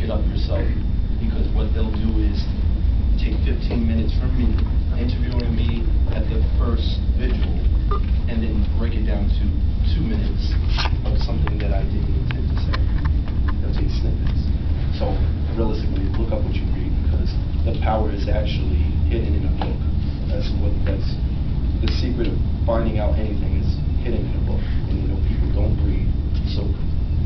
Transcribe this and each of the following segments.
it up yourself, because what they'll do is take 15 minutes from me, interviewing me at the first vigil, and then break it down to 2 minutes of something that I didn't intend to say. They'll take snippets. So realistically, look up what you read, because the power is actually hidden in a book. That's the secret of finding out anything is hidden in a book. And people don't read, so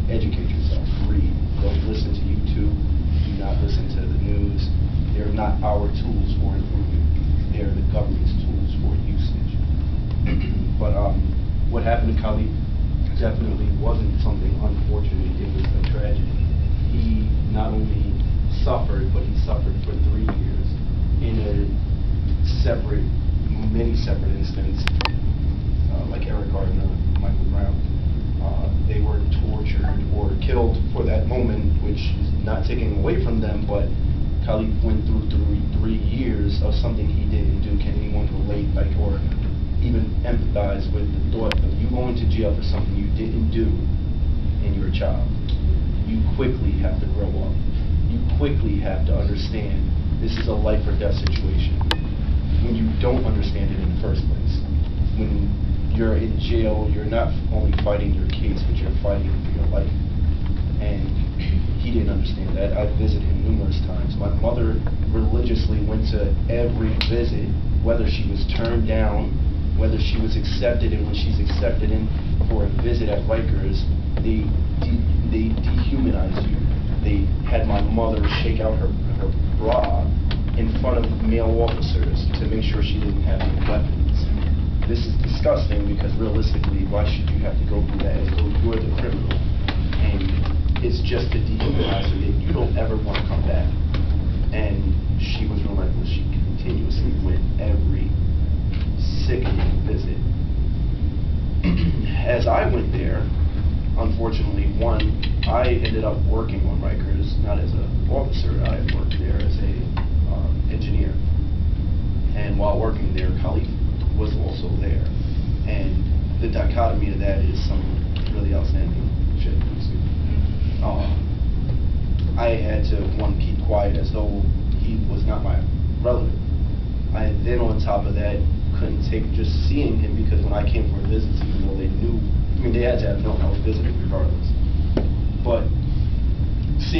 educate yourself. Read. Don't listen to YouTube. Do not listen to the news. They're not our tools for improvement. They're the government's tools for usage. But what happened to Kalief definitely wasn't something unfortunate. It was a tragedy. He not only suffered, but he suffered for 3 years in many separate instances, like Eric Gardner, Michael Brown. They were tortured or killed for that moment, which is not taking away from them, but Kalief went through 3 years of something he didn't do. Can anyone relate, or even empathize with the thought of you going to jail for something you didn't do and you're a child? You quickly have to grow up. You quickly have to understand this is a life or death situation. When you don't understand it in the first place, when you're in jail, you're not only fighting your case, but you're fighting for your life. And he didn't understand that. I visited him numerous times. My mother religiously went to every visit, whether she was turned down, whether she was accepted, and when she's accepted in for a visit at Rikers, they dehumanize you. They had my mother shake out her bra in front of male officers to make sure she didn't have any weapons. This is disgusting, because realistically, why should you have to go through that as though you're the criminal? And it's just to dehumanize you that you don't ever want to come back. And she was relentless. She continuously went every sickening visit. As I went there, unfortunately, I ended up working on Rikers, not as an officer. I worked there as a engineer. And while working there, Kalief was also there. And the dichotomy of that is some really outstanding shit. I had to, keep quiet as though he was not my relative. I then, on top of that, couldn't take just seeing him, because when I came for visits, even though they knew, they had to have known I was visiting regardless. But